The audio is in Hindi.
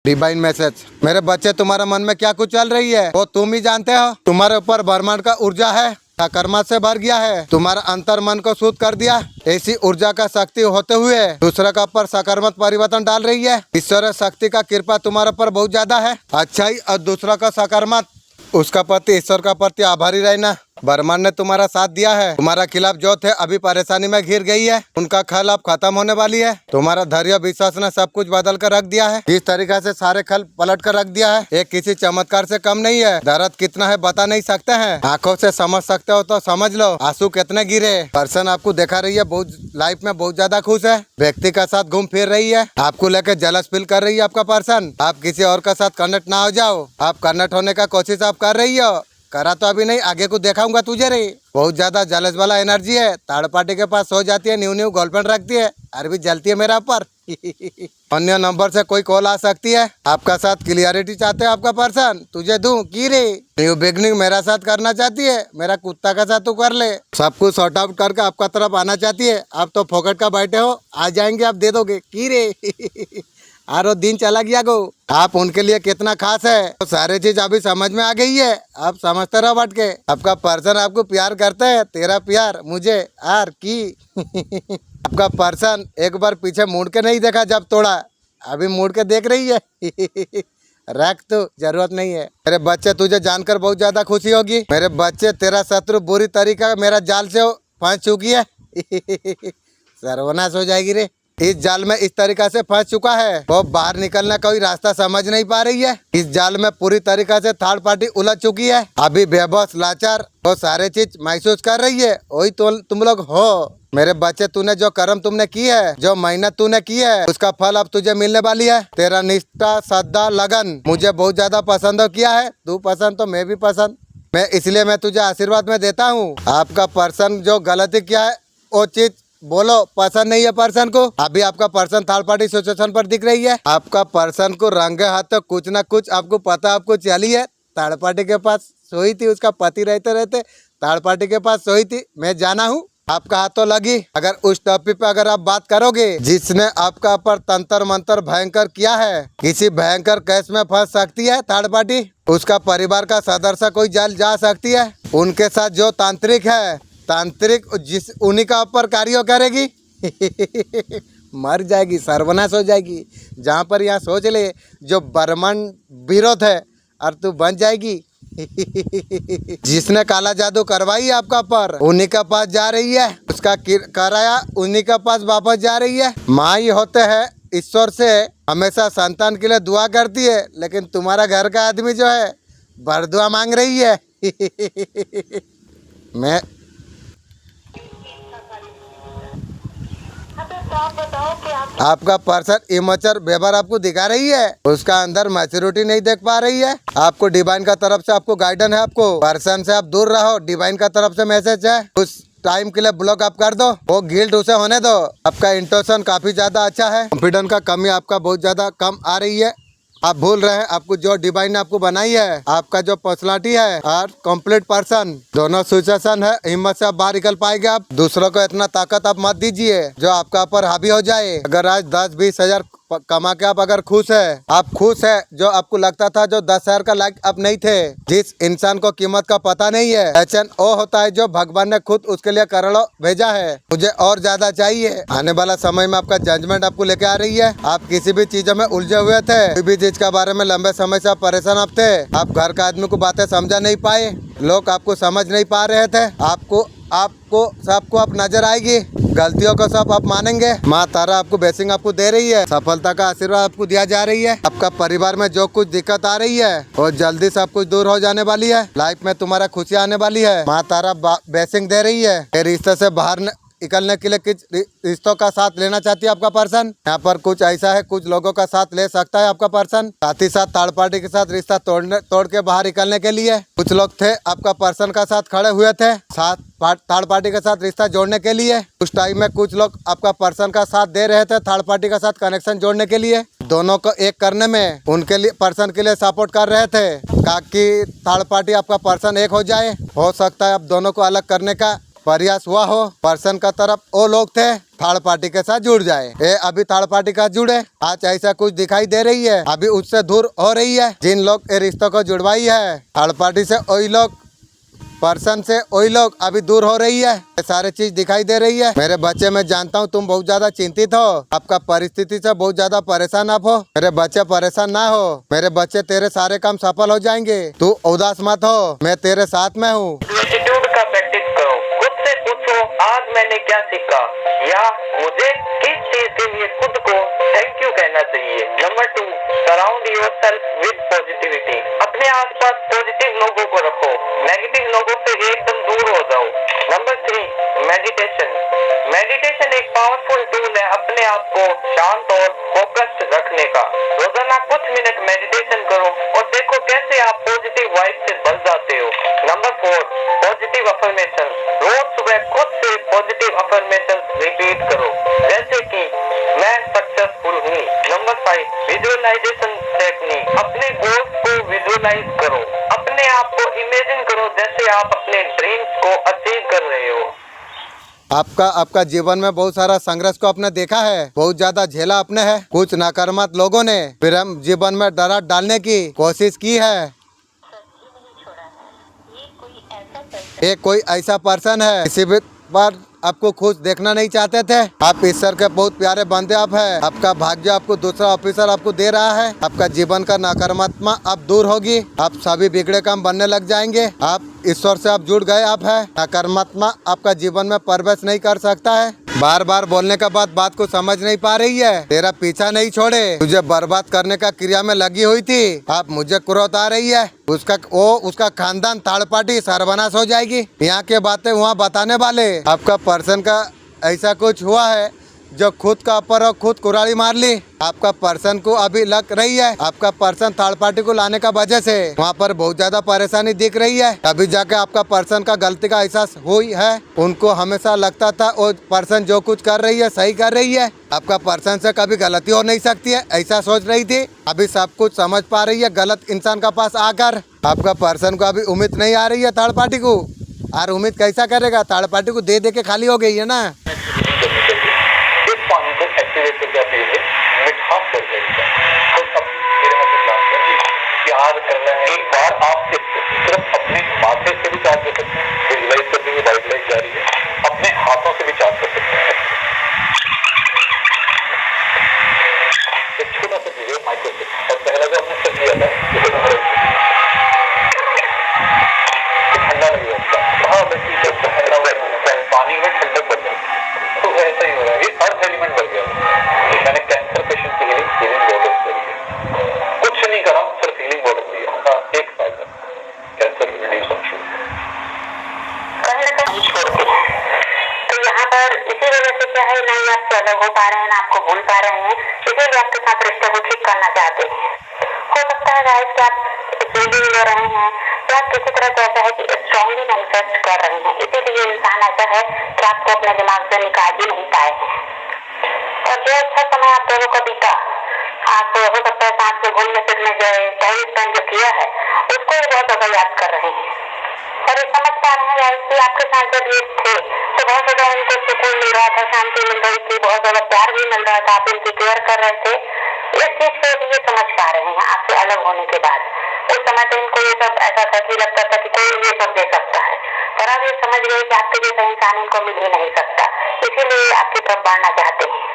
Divine message. मेरे बच्चे, तुम्हारे मन में क्या कुछ चल रही है वो तुम ही जानते हो। तुम्हारे ऊपर ब्रह्मांड का ऊर्जा है, सकारात्मक से भर गया है, तुम्हारा अंतर मन को शुद्ध कर दिया। ऐसी ऊर्जा का शक्ति होते हुए दूसरे का ऊपर सकारात्मक परिवर्तन डाल रही है। ईश्वर शक्ति का कृपा तुम्हारे ऊपर बहुत ज्यादा है। अच्छाई और दूसरा का सकारात्मक, उसका प्रति ईश्वर का प्रति आभारी रहना। ब्रह्मांड ने तुम्हारा साथ दिया है। तुम्हारा खिलाफ जो थे अभी परेशानी में घिर गई है, उनका खल अब खत्म होने वाली है। तुम्हारा धैर्य विश्वास ने सब कुछ बदल कर रख दिया है। इस तरीके से सारे खल पलट कर रख दिया है। ये किसी चमत्कार से कम नहीं है। दर्द कितना है बता नहीं सकते हैं, आंखों से समझ सकते हो तो समझ लो। आंसू कितने गिरे। पर्सन आपको देखा रही है, बहुत लाइफ में बहुत ज्यादा खुश है। व्यक्ति का साथ घूम फिर रही है, आपको लेकर जलस फील कर रही है। आपका पर्सन, आप किसी और का साथ कनेक्ट ना हो जाओ, आप कनेक्ट होने का कोशिश आप कर रही हो। करा तो अभी नहीं, आगे को दिखाऊंगा तुझे रे। बहुत ज्यादा जलस वाला एनर्जी है। थर्ड पार्टी के पास सो जाती है, न्यू न्यू गर्लफ्रेंड रखती है, अरे भी जलती है मेरा ऊपर। अन्य नंबर से कोई कॉल आ सकती है। आपका साथ क्लियरिटी चाहते हैं आपका पर्सन, तुझे दूं की रे। न्यू बिगनिंग मेरा साथ करना चाहती है, मेरा कुत्ता का साथ तू कर ले। सब कुछ सॉर्ट आउट करके आपका तरफ आना चाहती है। आप तो फोकट का बैठे हो, आ जाएंगे आप दे दोगे की रे। आरो दिन चला गया गो। आप उनके लिए कितना खास है तो सारी चीज अभी समझ में आ गई है। आप समझते रहो बट के। आपका पर्सन आपको प्यार करते है, तेरा प्यार मुझे आर की। आपका पर्सन एक बार पीछे मुड़ के नहीं देखा जब तोड़ा, अभी मुड़ के देख रही है। रख तो जरूरत नहीं है। मेरे बच्चे, तुझे जानकर बहुत ज्यादा खुशी होगी। मेरे बच्चे, तेरा शत्रु बुरी तरीका मेरा जाल से फंस चुकी है। सर्वनाश हो जाएगी रे। इस जाल में इस तरीका से फंस चुका है, वो बाहर निकलने का कोई रास्ता समझ नहीं पा रही है। इस जाल में पूरी तरीका से थर्ड पार्टी उलझ चुकी है। अभी बेबस लाचार वो सारे चीज महसूस कर रही है। वही तो तुम लोग हो मेरे बच्चे। तूने जो कर्म तुमने की है, जो मेहनत तूने की है, उसका फल अब तुझे मिलने वाली है। तेरा निष्ठा, श्रद्धा, लगन मुझे बहुत ज्यादा पसंद किया है। तू पसंद तो मैं भी पसंद। मैं इसलिए मैं तुझे आशीर्वाद में देता हूँ। आपका पर्सन जो गलती किया है वो चीज बोलो पसंद नहीं है पर्सन को। अभी आपका पर्सन थर्ड पार्टी सिचुएशन पर दिख रही है। आपका पर्सन को रंगे हाथ तो कुछ ना कुछ आपको पता, आपको चली है। थर्ड पार्टी के पास सोई थी, उसका पति रहते रहते थर्ड पार्टी के पास सोई थी। मैं जाना हूँ, आपका हाथ तो लगी। अगर उस टॉपिक पे अगर आप बात करोगे जिसने आपका पर तंत्र मंत्र भयंकर किया है, किसी भयंकर केस में फंस सकती है थर्ड पार्टी। उसका परिवार का सदस्य कोई जेल जा सकती है। उनके साथ जो तांत्रिक है, तांत्रिक जिस उन्हीं का ऊपर कार्य करेगी। मर जाएगी, सर्वनाश हो जाएगी। जहाँ पर यहाँ सोच ले, जो ब्रह्मांड विरोध है और तू बन जाएगी। जिसने काला जादू करवाई आपका पर, उन्हीं के पास जा रही है। उसका कराया उन्हीं के पास वापस जा रही है। माँ ही होते हैं ईश्वर से हमेशा संतान के लिए दुआ करती है, लेकिन तुम्हारा घर का आदमी जो है बरदुआ मांग रही है। मैं आपका पर्सन इमेचर व्यवहार आपको दिखा रही है, उसका अंदर मैच्योरिटी नहीं देख पा रही है। आपको डिवाइन का तरफ से आपको गाइडेंस है। आपको पर्सन से आप दूर रहो, डिवाइन का तरफ से मैसेज है। उस टाइम के लिए ब्लॉक आप कर दो, वो गिल्ट उसे होने दो। आपका इंट्यूशन काफी ज्यादा अच्छा है। कॉन्फिडेंस का कमी आपका बहुत ज्यादा कम आ रही है। आप भूल रहे हैं आपको जो डिवाइन ने आपको बनाई है, आपका जो पर्सनालिटी है और कंप्लीट पर्सन, दोनों सिचुएशन है। हिम्मत से आप बाहर निकल पाएंगे। आप दूसरों को इतना ताकत आप मत दीजिए जो आपका ऊपर हावी हो जाए। अगर आज 10-20 हजार कमा के आप अगर खुश है, आप खुश है। जो आपको लगता था जो 10 हजार का लायक आप नहीं थे, जिस इंसान को कीमत का पता नहीं है, एचएन ओ होता है जो भगवान ने खुद उसके लिए करोड़ों भेजा है। मुझे और ज्यादा चाहिए। आने वाला समय में आपका जजमेंट आपको लेके आ रही है। आप किसी भी चीजों में उलझे हुए थे, कोई भी चीज के बारे में लंबे समय से आप परेशान आप थे। आप घर का आदमी को बातें समझा नहीं पाए, लोग आपको समझ नहीं पा रहे थे। आपको सबको आप नजर आएगी, गलतियों को सब आप मानेंगे। माँ तारा आपको ब्लेसिंग आपको दे रही है, सफलता का आशीर्वाद आपको दिया जा रही है। आपका परिवार में जो कुछ दिक्कत आ रही है वो जल्दी सब कुछ दूर हो जाने वाली है। लाइफ में तुम्हारा खुशी आने वाली है। माँ तारा ब्लेसिंग दे रही है। ये रिश्ते से बाहर निकलने के लिए किस रिश्तों का साथ लेना चाहती है आपका पर्सन। यहाँ पर कुछ ऐसा है, कुछ लोगों का साथ ले सकता है आपका पर्सन। साथ ही साथ थर्ड पार्टी के साथ रिश्ता तोड़ के बाहर निकलने के लिए कुछ लोग थे आपका पर्सन का साथ खड़े हुए थे, साथ थर्ड पार्टी के साथ रिश्ता जोड़ने के लिए। उस टाइम में कुछ लोग आपका पर्सन का साथ दे रहे थे थर्ड पार्टी के साथ कनेक्शन जोड़ने के लिए। दोनों को एक करने में उनके लिए पर्सन के लिए सपोर्ट कर रहे थे ताकि थर्ड पार्टी आपका पर्सन एक हो जाए। हो सकता है आप दोनों को अलग करने का प्रयास हुआ हो पर्सन का तरफ वो लोग थे थर्ड पार्टी के साथ जुड़ जाए। ये अभी थर्ड पार्टी का जुड़े, आज ऐसा कुछ दिखाई दे रही है। अभी उससे दूर हो रही है। जिन लोग ये रिश्तों को जुड़वाई है थर्ड पार्टी से, वही लोग पर्सन से, वही लोग अभी दूर हो रही है। ये सारे चीज दिखाई दे रही है। मेरे बच्चे, मैं जानता हूँ तुम बहुत ज्यादा चिंतित हो, आपका परिस्थिति से बहुत ज्यादा परेशान आप हो। मेरे बच्चे परेशान ना हो, मेरे बच्चे तेरे सारे काम सफल हो जाएंगे। तू उदास मत हो, मैं तेरे साथ में हूँ। एटीट्यूड का प्रैक्टिस करो, खुद से पूछो आज मैंने क्या सीखा, या मुझे किस चीज के लिए खुद को थैंक यू कहना चाहिए। Number 2, surround yourself with positivity. अपने आसपास पॉजिटिव लोगों को रखो, नेगेटिव लोगों से एकदम दूर हो जाओ। Number 3, meditation. मेडिटेशन एक पावरफुल टूल है अपने आप को शांत और फोकस्ड रखने का। रोजाना कुछ मिनट मेडिटेशन करो और देखो कैसे आप पॉजिटिव वाइब से भर जाते हो। Number 4, positive affirmation. रोज सुबह खुद से पॉजिटिव अफर्मेशन रिपीट करो, जैसे कि मैं सक्सेसफुल हूँ। Number 5, visualisation technique. अपने गोल्स को विजुअलाइज करो, अपने आप को इमेजिन करो जैसे आप अपने ड्रीम्स को अचीव कर रहे हो। आपका जीवन में बहुत सारा संघर्ष को आपने देखा है, बहुत ज्यादा झेला आपने है। कुछ नकारात्मक लोगों ने फिर हम जीवन में डरा डालने की कोशिश की है। ये कोई ऐसा पर्सन है किसी भी बार आपको खुश देखना नहीं चाहते थे। आप ईश्वर के बहुत प्यारे बंदे आप है। आपका भाग्य आपको दूसरा ऑफिसर आपको दे रहा है। आपका जीवन का नकारात्मक अब दूर होगी। आप सभी बिगड़े काम बनने लग जाएंगे। आप ईश्वर से आप जुड़ गए आप है। नकारात्मक आपका जीवन में प्रवेश नहीं कर सकता है। बार बार बोलने के बाद बात को समझ नहीं पा रही है। तेरा पीछा नहीं छोड़े, तुझे बर्बाद करने का क्रिया में लगी हुई थी। आप मुझे क्रोध आ रही है। उसका खानदान थर्ड पार्टी सर्वनाश हो जाएगी। यहाँ के बातें वहाँ बताने वाले। आपका पर्सन का ऐसा कुछ हुआ है जो खुद का ऊपर और खुद कुराड़ी मार ली। आपका पर्सन को अभी लग रही है आपका पर्सन थर्ड पार्टी को लाने का वजह से वहाँ पर बहुत ज्यादा परेशानी दिख रही है। अभी जाके आपका पर्सन का गलती का एहसास हुई है। उनको हमेशा लगता था वो पर्सन जो कुछ कर रही है सही कर रही है। आपका पर्सन से कभी गलती हो नहीं सकती है, ऐसा सोच रही थी। अभी सब कुछ समझ पा रही है गलत इंसान का पास आकर। आपका पर्सन को अभी उम्मीद नहीं आ रही है थर्ड पार्टी को। और उम्मीद कैसा करेगा, थर्ड पार्टी को दे के खाली हो गई है ना। एक्टिवेट करके आप ये मिठास कर जाएगा। तो अब मेरे हाथ में ग्लास है, प्यार करना है। एक बार आप सिर्फ अपने माथे से भी चार्ज कर सकते हैं, विजुलाइज करते हुए वाइट लाइट जा रही है, अपने हाथों से भी चार्ज कर सकते हैं। एक छोटा सा चीज है माइक्रोसेट, और पहला जो आपने सब लिया था ठंडा नहीं होता। हाँ बल्कि जब ठंडा हुआ पानी में ठंडक बन जाती है, तो ऐसा ही हो रहा है। ये अर्थ एलिमेंट बन गया। मैंने कैंसर पेशेंट की हीलिंग वाटर करी है, कुछ नहीं करा, सिर्फ हीलिंग वाटर दिया। 1 साल तक कैंसर रिड्यूस हो चुका कहीं ना कहीं छोड़ते हैं। तो यहाँ पर इसी वजह से क्या है, ना ही आपसे अलग हो पा रहे हैं, ना आपको भूल पा रहे हैं, इसीलिए आपके साथ रिश्ते को ठीक करना चाहते हैं। हो सकता है गाइस कि आप हीलिंग ले रहे हैं, या किसी तरह से ऐसा है कि स्ट्रांगली मैनिफेस्ट कर रहे हैं, इसीलिए इंसान ऐसा है कि आपको अपने दिमाग से निकाल ही नहीं पाए हैं। और जो अच्छा समय आप दोनों का बीता, आप हो सकता है साथ में घूमने फिरने गए, टाइम स्पेंड जो किया है उसको भी बहुत ज्यादा याद कर रहे हैं। और ये समझ पा रहे हैं कि आपके साथ जब ये थे तो बहुत ज्यादा उनको सुकून मिल रहा था, शांति मिल रही थी, बहुत ज्यादा प्यार भी मिल रहा था, आप उनकी केयर कर रहे थे। इस चीज को भी ये समझ पा रहे हैं आपसे अलग होने के बाद। उस समय तो इनको ये सब ऐसा था कि लगता था कि कोई ये सब दे सकता है, पर अब ये समझ गए कि आपके जैसा इंसान इनको मिल ही नहीं सकता, इसीलिए आपकी तरफ बढ़ना चाहते हैं।